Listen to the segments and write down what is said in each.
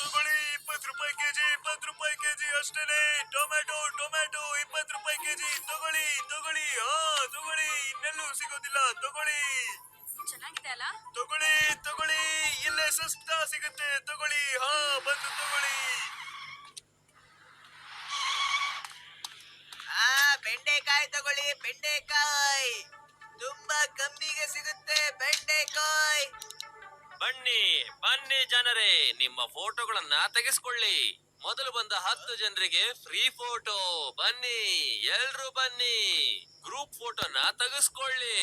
ತಗೊಳ್ಳಿ 20 ರೂಪಾಯಿ ಕೆಜಿ, 20 ರೂಪಾಯಿ ಕೆಜಿ ಅಷ್ಟೇನೆ. ಟೊಮ್ಯಾಟೊ ಟೊಮ್ಯಾಟೊ 20 ರೂಪಾಯಿ ಕೆಜಿ. ತಗೊಳ್ಳಿ ತಗೊಳ್ಳಿ, ತಗೊಳ್ಳಿ, ಇನ್ನೆಲ್ಲೂ ಸಿಗೋದಿಲ್ಲ. ತಗೊಳ್ಳಿ ಚೆನ್ನಾಗಿದೆ ಅಲ್ಲ? ತಗೊಳ್ಳಿ ತಗೊಳ್ಳಿ, ಇಲ್ಲೇ ಸಸ್ತಾ ಸಿಗುತ್ತೆ. ತಗೊಳ್ಳಿ, ಬಂದು ತಗೊಳ್ಳಿ. ಬೆಂಡೆಕಾಯಿ ತಗೊಳ್ಳಿ, ಬೆಂಡೆಕಾಯಿ ತುಂಬಾ ಕಮ್ಮಿಗೆ ಸಿಗುತ್ತೆ. ಬೆಂಡೆಕಾಯಿ ಬನ್ನಿ ಬನ್ನಿ ಜನರೇ, ನಿಮ್ಮ ಫೋಟೋಗಳನ್ನ ತೆಗೆಸ್ಕೊಳ್ಳಿ. ಮೊದಲು ಬಂದ 10 ಜನರಿಗೆ ಫ್ರೀ ಫೋಟೋ. ಬನ್ನಿ ಎಲ್ರು ಬನ್ನಿ, ಗ್ರೂಪ್ ಫೋಟೋನ ತೆಗೆಸ್ಕೊಳ್ಳಿ.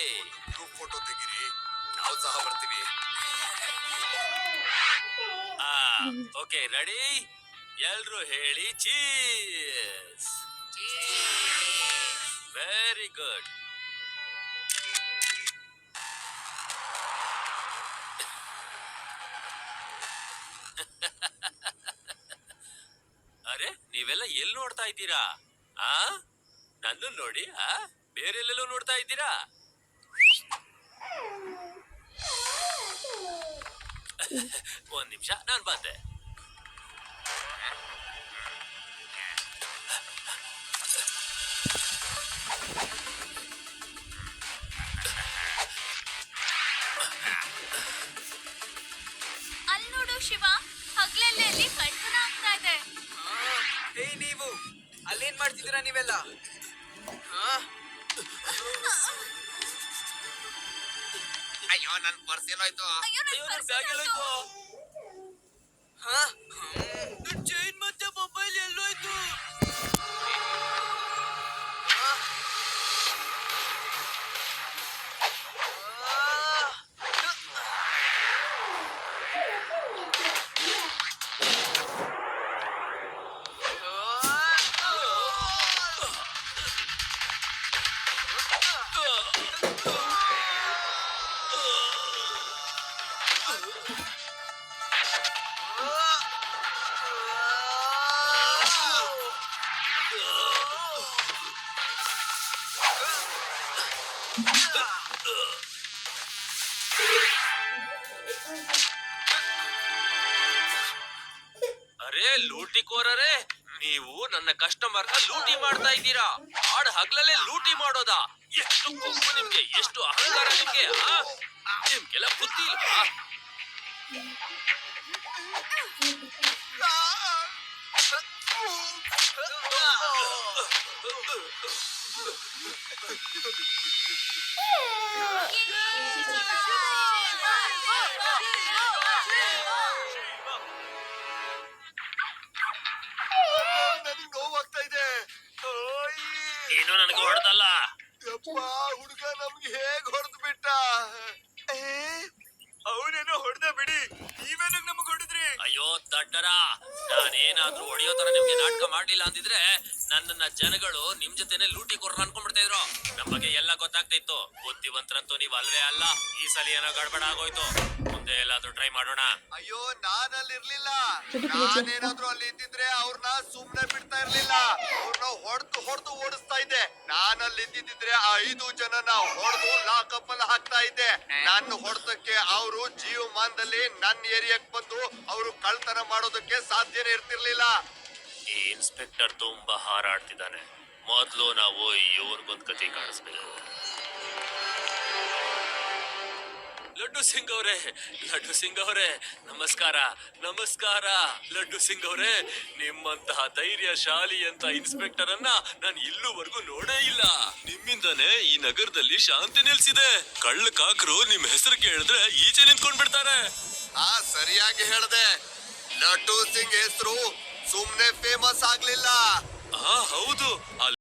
ಗ್ರೂಪ್ ಫೋಟೋ ತೆಗೀರಿ, ನಾವು ಸಹ ಬರ್ತೀವಿ. Okay ready? ಎಲ್ರು ಹೇಳಿ ಚೀಸ್. Very good. ಅರೆ, ನೀವೆಲ್ಲ ಎಲ್ಲಿ ನೋಡ್ತಾ ಇದ್ದೀರಾ? ನನ್ನ ನೋಡಿ, ಬೇರೆಲ್ಲೆಲ್ಲೂ ನೋಡ್ತಾ ಇದ್ದೀರಾ? ಒಂದ್ ನಿಮಿಷ, ನಾನ್ ಬಂದೆ. ಅಲ್ಲಿ ನೋಡು ಶಿವ, ಹಗ್ಲಲ್ಲಿ ಅಲ್ಲಿ ಕಳ್ತನ ಆಗ್ತಾ ಇದೆ. ನೀವು ಅಲ್ಲೇನ್ ಮಾಡ್ತಿದ್ದೀರಾ ನೀವೆಲ್ಲ? ಅಯ್ಯೋ, ನನ್ ಪರ್ಸ್ ಎಲ್ಲೋಯ್ತು. ಅಯ್ಯೋ, ನನ್ ಪರ್ಸ್ ಎಲ್ಲೋಯ್ತು? ಚೈನ್ ಮತ್ತೆ ಮೊಬೈಲ್ ಎಲ್ಲೋಯ್ತು? ಅರೆ ಲೂಟಿಕೋರರೇ, ನೀವು ನನ್ನ ಕಸ್ಟಮರ್ನ ಲೂಟಿ ಮಾಡ್ತಾ ಇದ್ದೀರಾ. ಹಾಡ್ ಹಗ್ಲಲ್ಲೇ ಲೂಟಿ ಮಾಡೋದಾ? ಎಷ್ಟು ಕೊಬ್ಬು ನಿಮ್ಗೆ, ಎಷ್ಟು ಅಹಂಕಾರ ನಿಮ್ಗೆ. ನಿಮ್ಗೆಲ್ಲ ಬುದ್ಧಿ ಇಲ್ವಾ? ನನಗೆ ನೋವಾಗ್ತಾ ಇದೆ. ಏನು ನನಗೆ ಹೊಡೆದಲ್ಲ. ಯಪ್ಪ, ಹುಡುಗ ನಮ್ಗೆ ಹೇಗ್ ಹೊಡೆದು ಬಿಟ್ಟ. ಅವನೇನೋ ಹೊಡೆದ ಬಿಡಿ, ನೀವೇನಕ್ ನಮಗ್ ಹೊಡೆದ್ರಿ? ಅಯ್ಯೋ ದಡ್ಡರ, ನಾನೇನಾದ್ರೂ ಹೊಡೆಯೋ ತರ ನಿಮ್ಗೆ ನಾಟಕ ಮಾಡ್ಲಿಲ್ಲ ಅಂದಿದ್ರೆ ನನ್ನನ್ನ ಜನಗಳು ನಿಮ್ ಜೊತೆನೆ ಲೂಟಿ ಕೊರ್ರ ಅನ್ಕೊಂಡ್ಬಿಡ್ತಾ ಇದ್ರು. ನಮ್ ಬಗ್ಗೆ ಎಲ್ಲ ಗೊತ್ತಾಗ್ತಿತ್ತು. ಬುದ್ಧಿವಂತರಂತೂ ನೀವ್ ಅಲ್ವೇ ಅಲ್ಲ. ಈ ಸಲ ಏನೋ ಗಡ್ಬಡ ಆಗೋಯ್ತು. ಮುಂದೆ ಎಲ್ಲಾದ್ರೂ ಟ್ರೈ ಮಾಡೋಣ. ಅಯ್ಯೋ, ನಾನಲ್ಲಿ ಇರ್ಲಿಲ್ಲ. ನಾನೇನಾದ್ರೂ ಅಲ್ಲಿ ಇದ್ದಿದ್ರೆ ಅವ್ರನ್ನ ಸುಮ್ನೆ ಬಿಡ್ತಾ ಇರ್ಲಿಲ್ಲ. ಅವ್ರನ್ನ ಹೊಡೆದು ಓಡಿಸ್ತಾ ಇದ್ದೆ. ನಾನಲ್ಲಿ ಇದ್ದಿದ್ರೆ 5 ಜನನ ಹೊಡೆದು ಲಾಕಪ್ ಅಲ್ಲಿ ಹಾಕ್ತಾ ಇದ್ದೆ. ನನ್ನ ಹೊಡೆದಕ್ಕೆ ಅವರು ಜೀವಮಾನದಲ್ಲಿ ನನ್ನ ಏರಿಯಾಕ್ ಬಂದು ಅವರು ಕಳ್ತನ ಮಾಡೋದಕ್ಕೆ ಸಾಧ್ಯನೇ ಇರ್ತಿರ್ಲಿಲ್ಲ. ಈ ಇನ್ಸ್ಪೆಕ್ಟರ್ ತುಂಬಾ ಹಾರಾಡ್ತಿದ್ದಾನೆ. ಮೊದ್ಲು ನಾವು ಇವ್ರಿಗೊಂದ್ ಕತೆ ಕಾಣಿಸ್ಬೇಕು. ಲಡ್ಡು ಸಿಂಗ್ ಅವರೇ, ಲಡ್ಡು ಸಿಂಗ್ ಅವರೇ, ನಮಸ್ಕಾರ ನಮಸ್ಕಾರ. ಲಡ್ಡು ಸಿಂಗ್ ಅವರೇ, ನಿಮ್ಮಂತಹ ಧೈರ್ಯಶಾಲಿ ಅಂತ ಇನ್ಸ್ಪೆಕ್ಟರ್ ಅನ್ನ ನಾನು ಇಲ್ಲೂವರೆಗೂ ನೋಡೇ ಇಲ್ಲ. ನಿಮ್ಮಿಂದಾನೇ ಈ ನಗರದಲ್ಲಿ ಶಾಂತಿ ನೆಲೆಸಿದೆ. ಕಳ್ಳ ಕಾಕರು ನಿಮ್ ಹೆಸರು ಕೇಳಿದ್ರೆ ಈಚೆ ನಿಂತ್ಕೊಂಡ್ ಬಿಡ್ತಾರೆ. ಸರಿಯಾಗಿ ಹೇಳ್ದೆ. ಲಡ್ಡು ಸಿಂಗ್ ಹೆಸರು ಸುಮ್ನೆ ಫೇಮಸ್ ಆಗ್ಲಿಲ್ಲ. ಹೌದು.